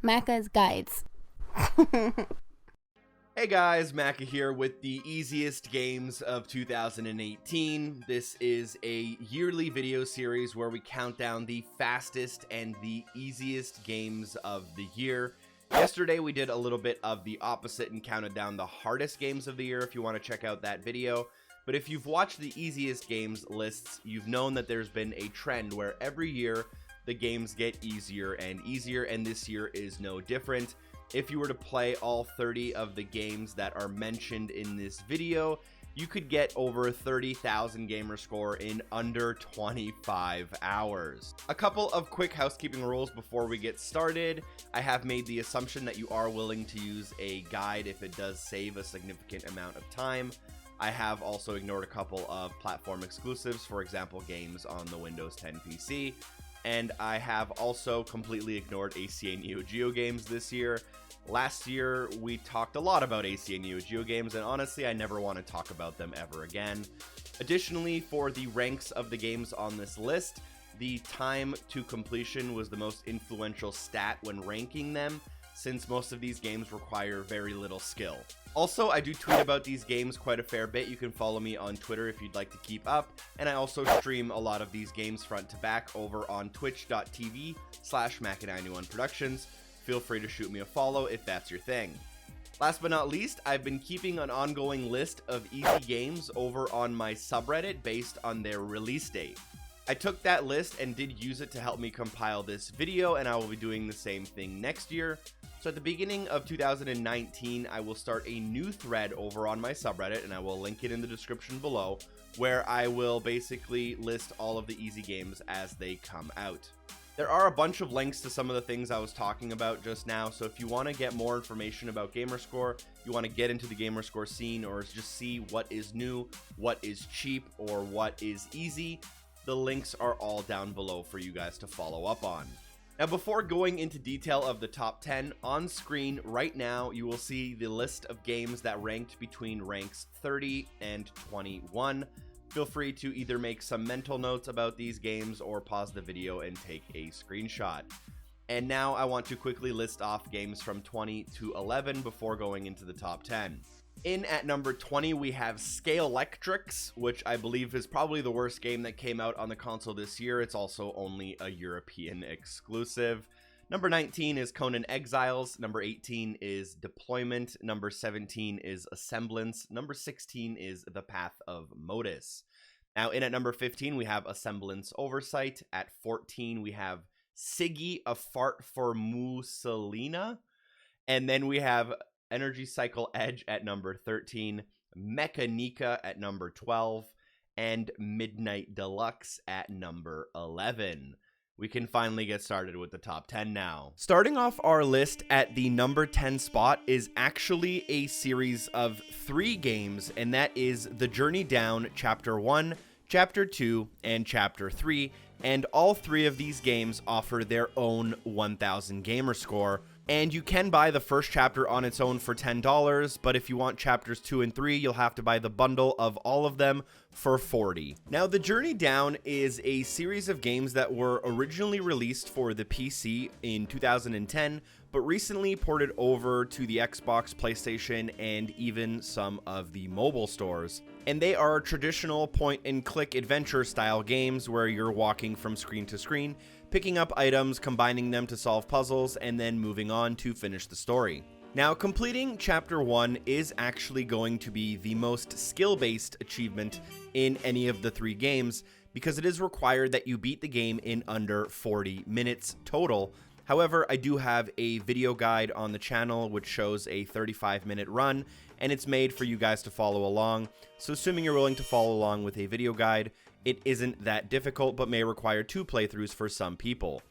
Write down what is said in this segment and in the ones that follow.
Macca's Guides. Hey guys, Macca here with the easiest games of 2018. This is a yearly video series where we count down the fastest and the easiest games of the year. Yesterday we did a little bit of the opposite and counted down the hardest games of the year if you want to check out that video. But if you've watched the easiest games lists, you've known that there's been a trend where every year the games get easier and easier, and this year is no different. If you were to play all 30 of the games that are mentioned in this video, you could get over 30,000 Gamerscore in under 25 hours. A couple of quick housekeeping rules before we get started. I have made the assumption that you are willing to use a guide if it does save a significant amount of time. I have also ignored a couple of platform exclusives, for example, games on the Windows 10 PC. And I have also completely ignored ACA Neo Geo games this year. Last year, we talked a lot about ACA Neo Geo games, and honestly, I never want to talk about them ever again. Additionally, for the ranks of the games on this list, the time to completion was the most influential stat when ranking them, since most of these games require very little skill. Also, I do tweet about these games quite a fair bit. You can follow me on Twitter if you'd like to keep up, and I also stream a lot of these games front to back over on twitch.tv/Macca91Productions. Feel free to shoot me a follow if that's your thing. Last but not least, I've been keeping an ongoing list of easy games over on my subreddit based on their release date. I took that list and did use it to help me compile this video, and I will be doing the same thing next year. So at the beginning of 2019, I will start a new thread over on my subreddit, and I will link it in the description below, where I will basically list all of the easy games as they come out. There are a bunch of links to some of the things I was talking about just now, so if you want to get more information about Gamerscore, you want to get into the Gamerscore scene, or just see what is new, what is cheap, or what is easy, the links are all down below for you guys to follow up on. Now, before going into detail of the top 10, on screen right now, you will see the list of games that ranked between ranks 30 and 21. Feel free to either make some mental notes about these games or pause the video and take a screenshot. And now I want to quickly list off games from 20 to 11 before going into the top 10. In at number 20, we have Scalextrics, which I believe is probably the worst game that came out on the console this year. It's also only a European exclusive. Number 19 is Conan Exiles. Number 18 is Deployment. Number 17 is Assemblance. Number 16 is The Path of Modus. Now, in at number 15, we have Assemblance Oversight. At 14, we have Siggy, A Fart for Mussolina. And then we have Energy Cycle Edge at number 13, Mechanica at number 12, and Midnight Deluxe at number 11. We can finally get started with the top 10 now. Starting off our list at the number 10 spot is actually a series of 3 games, and that is The Journey Down Chapter 1, Chapter 2, and Chapter 3, and all 3 of these games offer their own 1000 Gamerscore. And you can buy the first chapter on its own for $10, but if you want chapters 2 and 3, you'll have to buy the bundle of all of them for $40. Now, The Journey Down is a series of games that were originally released for the PC in 2010, but recently ported over to the Xbox, PlayStation, and even some of the mobile stores. And they are traditional point-and-click adventure-style games where you're walking from screen to screen, picking up items, combining them to solve puzzles, and then moving on to finish the story. Now, completing Chapter 1 is actually going to be the most skill-based achievement in any of the 3 games, because it is required that you beat the game in under 40 minutes total. However, I do have a video guide on the channel which shows a 35-minute run, and it's made for you guys to follow along. So assuming you're willing to follow along with a video guide, it isn't that difficult, but may require 2 playthroughs for some people.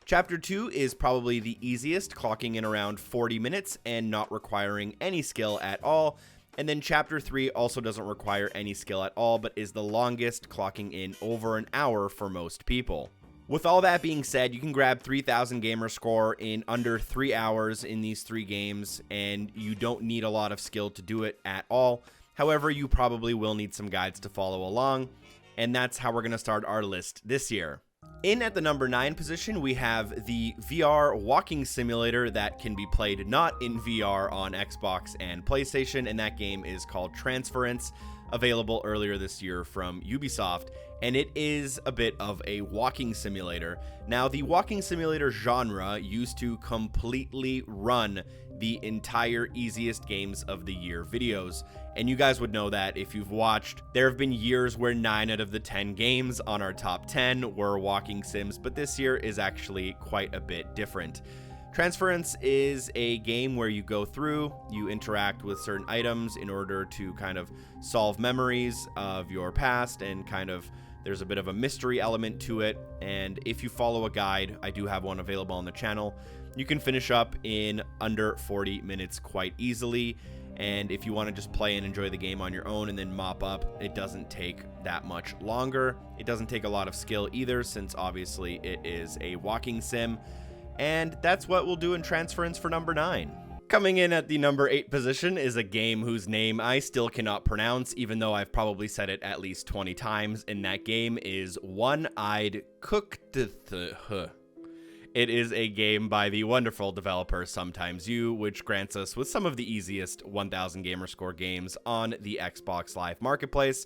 Chapter 2 is probably the easiest, clocking in around 40 minutes and not requiring any skill at all. And then Chapter 3 also doesn't require any skill at all, but is the longest, clocking in over an hour for most people. With all that being said, you can grab 3000 Gamerscore in under 3 hours in these 3 games, and you don't need a lot of skill to do it at all. However, you probably will need some guides to follow along. And that's how we're going to start our list this year. In at the number 9 position, we have the VR walking simulator that can be played not in VR on Xbox and PlayStation, and that game is called Transference, available earlier this year from Ubisoft, and it is a bit of a walking simulator. Now, the walking simulator genre used to completely run the entire easiest games of the year videos, and you guys would know that if you've watched. There have been years where 9 out of the 10 games on our top 10 were walking sims, but this year is actually quite a bit different. Transference is a game where you go through, you interact with certain items in order to kind of solve memories of your past, and kind of there's a bit of a mystery element to it. And if you follow a guide, I do have one available on the channel, you can finish up in under 40 minutes quite easily. And if you want to just play and enjoy the game on your own and then mop up, it doesn't take that much longer. It doesn't take a lot of skill either, since obviously it is a walking sim. And that's what we'll do in Transference for number 9. Coming in at the number 8 position is a game whose name I still cannot pronounce, even though I've probably said it at least 20 times, and that game is One-Eyed Cooked. It is a game by the wonderful developer Sometimes You, which grants us with some of the easiest 1000 Gamerscore games on the Xbox Live Marketplace,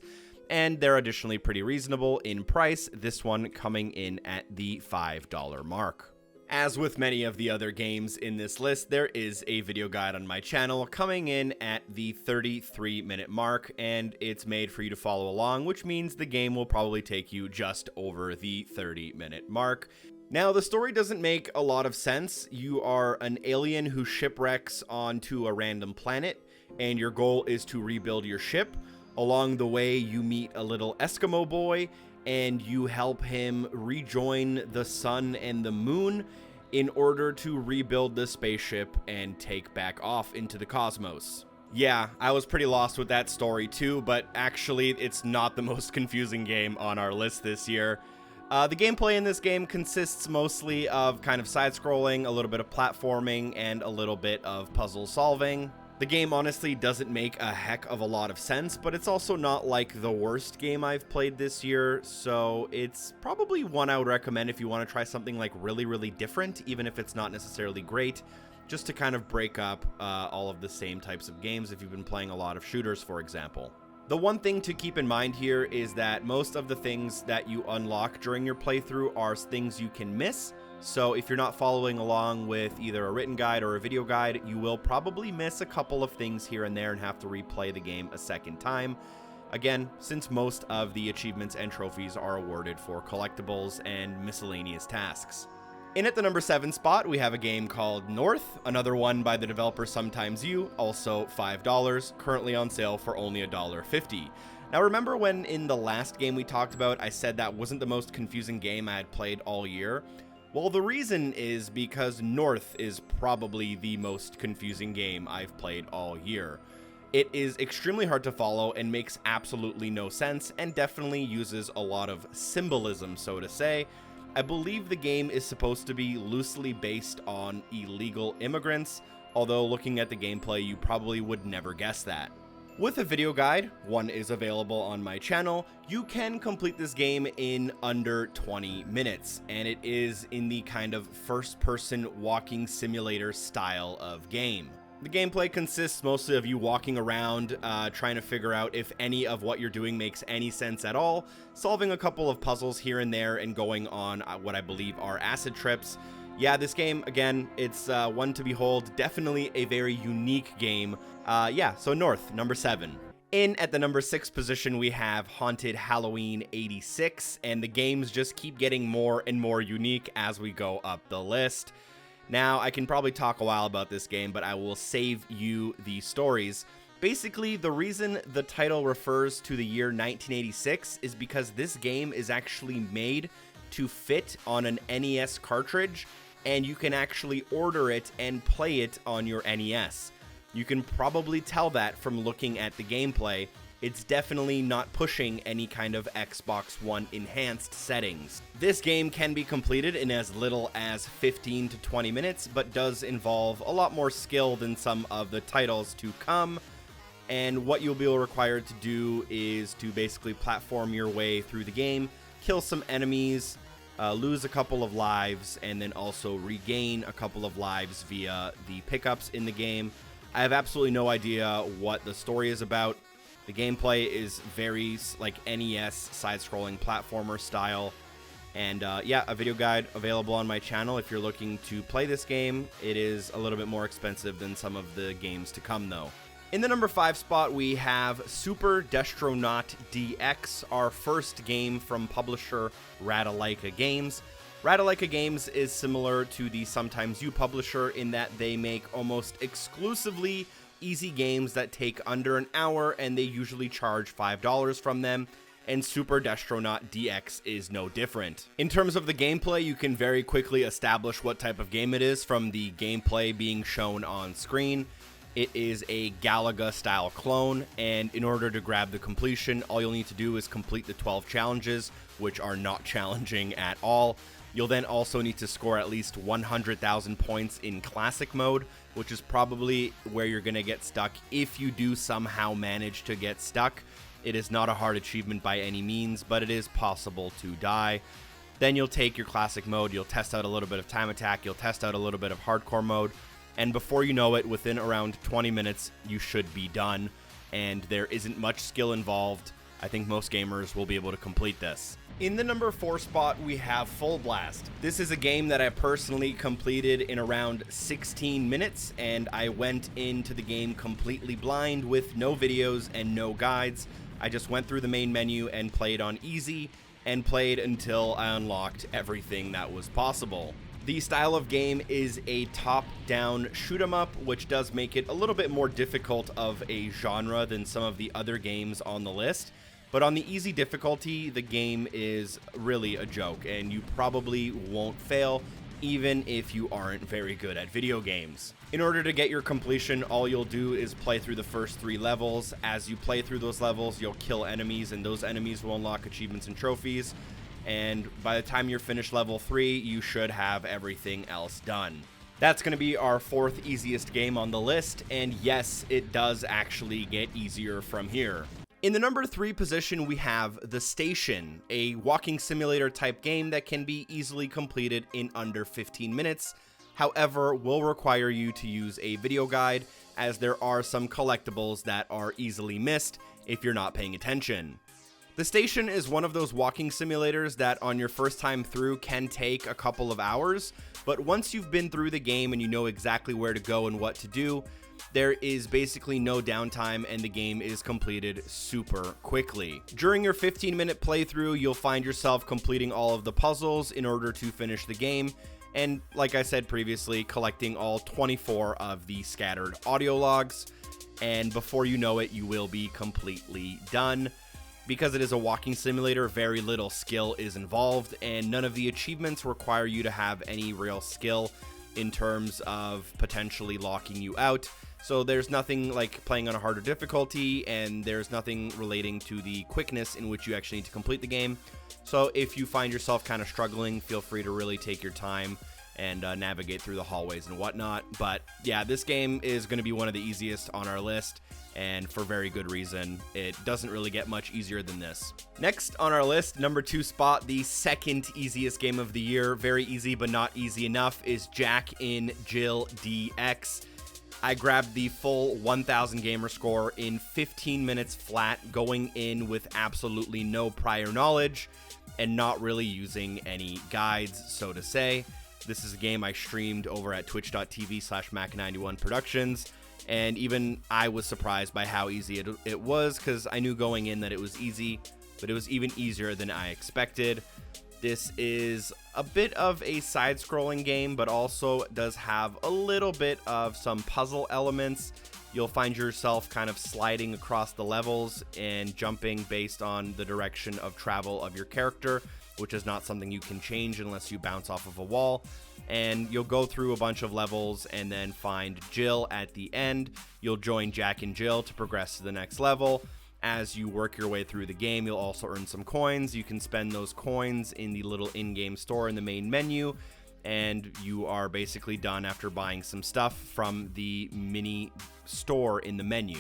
and they're additionally pretty reasonable in price, this one coming in at the $5 mark. As with many of the other games in this list, there is a video guide on my channel coming in at the 33-minute mark, and it's made for you to follow along, which means the game will probably take you just over the 30-minute mark. Now, the story doesn't make a lot of sense. You are an alien who shipwrecks onto a random planet, and your goal is to rebuild your ship. Along the way, you meet a little Eskimo boy, and you help him rejoin the sun and the moon in order to rebuild the spaceship and take back off into the cosmos. Yeah, I was pretty lost with that story too, but actually it's not the most confusing game on our list this year. The gameplay in this game consists mostly of kind of side-scrolling, a little bit of platforming, and a little bit of puzzle solving. The game honestly doesn't make a heck of a lot of sense, but it's also not like the worst game I've played this year, so it's probably one I would recommend if you want to try something like really different, even if it's not necessarily great, just to kind of break up all of the same types of games if you've been playing a lot of shooters, for example. The one thing to keep in mind here is that most of the things that you unlock during your playthrough are things you can miss. So if you're not following along with either a written guide or a video guide, you will probably miss a couple of things here and there and have to replay the game a second time. Again, since most of the achievements and trophies are awarded for collectibles and miscellaneous tasks. In at the number 7 spot, we have a game called North, another one by the developer Sometimes You, also $5, currently on sale for only $1.50. Now remember when in the last game we talked about, I said that wasn't the most confusing game I had played all year? Well, the reason is because North is probably the most confusing game I've played all year. It is extremely hard to follow and makes absolutely no sense, and definitely uses a lot of symbolism, so to say. I believe the game is supposed to be loosely based on illegal immigrants, although looking at the gameplay you probably would never guess that. With a video guide, one is available on my channel, you can complete this game in under 20 minutes, and it is in the kind of first-person walking simulator style of game. The gameplay consists mostly of you walking around, trying to figure out if any of what you're doing makes any sense at all, solving a couple of puzzles here and there, and going on what I believe are acid trips. Yeah, this game, again, it's one to behold, definitely a very unique game. Yeah, so North, number 7. In at the number 6 position, we have Haunted Halloween 86, and the games just keep getting more and more unique as we go up the list. Now, I can probably talk a while about this game, but I will save you the stories. Basically, the reason the title refers to the year 1986 is because this game is actually made to fit on an NES cartridge, and you can actually order it and play it on your NES. You can probably tell that from looking at the gameplay. It's definitely not pushing any kind of Xbox One enhanced settings. This game can be completed in as little as 15 to 20 minutes, but does involve a lot more skill than some of the titles to come. And what you'll be required to do is to basically platform your way through the game, kill some enemies, lose a couple of lives, and then also regain a couple of lives via the pickups in the game. I have absolutely no idea what the story is about. The gameplay is very like NES side-scrolling platformer style. And yeah, a video guide available on my channel if you're looking to play this game. It is a little bit more expensive than some of the games to come, though. In the number 5 spot, we have Super Destro Not DX, our first game from publisher Radalaika Games. Radalaika Games is similar to the Sometimes You publisher in that they make almost exclusively easy games that take under an hour, and they usually charge $5 from them. And Super Destro Not DX is no different. In terms of the gameplay, you can very quickly establish what type of game it is from the gameplay being shown on screen. It is a Galaga-style clone, and in order to grab the completion, all you'll need to do is complete the 12 challenges, which are not challenging at all. You'll then also need to score at least 100,000 points in Classic mode, which is probably where you're going to get stuck if you do somehow manage to get stuck. It is not a hard achievement by any means, but it is possible to die. Then you'll take your Classic mode, you'll test out a little bit of Time Attack, you'll test out a little bit of Hardcore mode, and before you know it, within around 20 minutes, you should be done, and there isn't much skill involved. I think most gamers will be able to complete this. In the number 4 spot, we have FullBlast. This is a game that I personally completed in around 16 minutes, and I went into the game completely blind with no videos and no guides. I just went through the main menu and played on easy, and played until I unlocked everything that was possible. The style of game is a top-down shoot-'em-up, which does make it a little bit more difficult of a genre than some of the other games on the list. But on the easy difficulty, the game is really a joke, and you probably won't fail, even if you aren't very good at video games. In order to get your completion, all you'll do is play through the first 3 levels. As you play through those levels, you'll kill enemies, and those enemies will unlock achievements and trophies. And by the time you're finished level 3, you should have everything else done. That's going to be our 4th easiest game on the list, and yes, it does actually get easier from here. In the number 3 position, we have The Station, a walking simulator type game that can be easily completed in under 15 minutes. However, will require you to use a video guide, as there are some collectibles that are easily missed if you're not paying attention. The Station is one of those walking simulators that on your first time through can take a couple of hours, but once you've been through the game and you know exactly where to go and what to do, there is basically no downtime and the game is completed super quickly. During your 15-minute playthrough, you'll find yourself completing all of the puzzles in order to finish the game, and like I said previously, collecting all 24 of the scattered audio logs, and before you know it, you will be completely done. Because it is a walking simulator, very little skill is involved, and none of the achievements require you to have any real skill in terms of potentially locking you out. So there's nothing like playing on a harder difficulty, and there's nothing relating to the quickness in which you actually need to complete the game. So if you find yourself kind of struggling, feel free to really take your time and navigate through the hallways and whatnot. But yeah, this game is going to be one of the easiest on our list, and for very good reason. It doesn't really get much easier than this. Next on our list, number 2 spot, the 2nd easiest game of the year, very easy but not easy enough, is Jack in Jill DX. I grabbed the full 1000 gamer score in 15 minutes flat, going in with absolutely no prior knowledge and not really using any guides, so to say. This is a game I streamed over at twitch.tv/Mac91Productions, and even I was surprised by how easy it was, because I knew going in that it was easy, but it was even easier than I expected. This is a bit of a side-scrolling game, but also does have a little bit of some puzzle elements. You'll find yourself kind of sliding across the levels and jumping based on the direction of travel of your character, which is not something you can change unless you bounce off of a wall. And you'll go through a bunch of levels and then find Jill at the end. You'll join Jack and Jill to progress to the next level. As you work your way through the game, you'll also earn some coins. You can spend those coins in the little in-game store in the main menu, and you are basically done after buying some stuff from the mini store in the menu.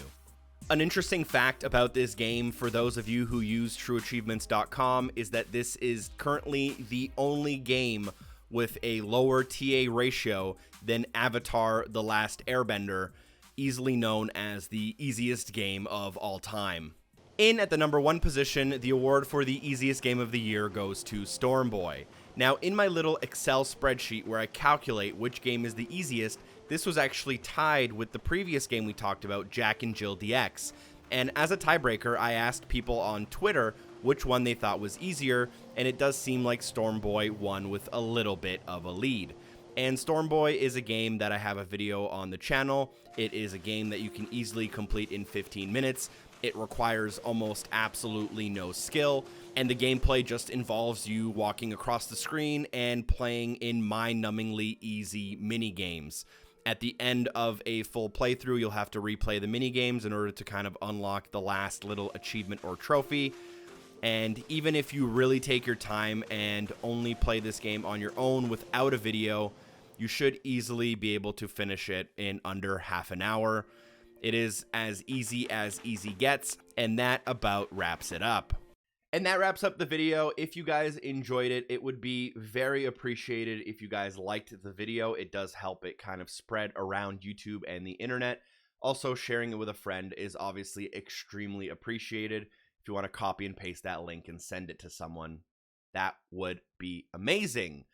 An interesting fact about this game, for those of you who use trueachievements.com, is that this is currently the only game with a lower TA ratio than Avatar: The Last Airbender, easily known as the easiest game of all time. In at the number 1 position, the award for the easiest game of the year goes to Storm Boy. Now, in my little Excel spreadsheet where I calculate which game is the easiest, this was actually tied with the previous game we talked about, Jack and Jill DX. And as a tiebreaker, I asked people on Twitter which one they thought was easier, and it does seem like Storm Boy won with a little bit of a lead. And Storm Boy is a game that I have a video on the channel. It is a game that you can easily complete in 15 minutes. It requires almost absolutely no skill, and the gameplay just involves you walking across the screen and playing in mind-numbingly easy mini-games. At the end of a full playthrough, you'll have to replay the mini-games in order to kind of unlock the last little achievement or trophy. And even if you really take your time and only play this game on your own without a video, you should easily be able to finish it in under half an hour. It is as easy gets, and that about wraps it up. And that wraps up the video. If you guys enjoyed it, it would be very appreciated if you guys liked the video. It does help it kind of spread around YouTube and the internet. Also, sharing it with a friend is obviously extremely appreciated. If you want to copy and paste that link and send it to someone, that would be amazing.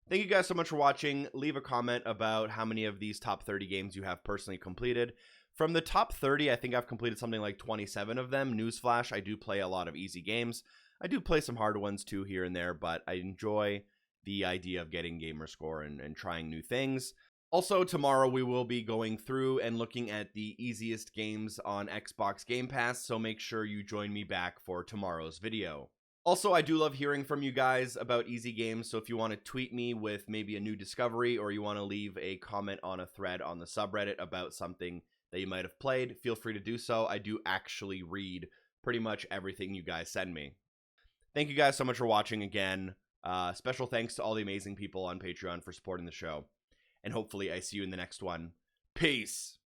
Thank you guys so much for watching. Leave a comment about how many of these top 30 games you have personally completed. From the top 30, I think I've completed something like 27 of them. Newsflash, I do play a lot of easy games. I do play some hard ones too here and there, but I enjoy the idea of getting Gamerscore and trying new things. Also, tomorrow we will be going through and looking at the easiest games on Xbox Game Pass, so make sure you join me back for tomorrow's video. Also, I do love hearing from you guys about easy games, so if you want to tweet me with maybe a new discovery, or you want to leave a comment on a thread on the subreddit about something that you might have played, feel free to do so. I do actually read pretty much everything you guys send me. Thank you guys so much for watching again. Special thanks to all the amazing people on Patreon for supporting the show. And hopefully I see you in the next one. Peace!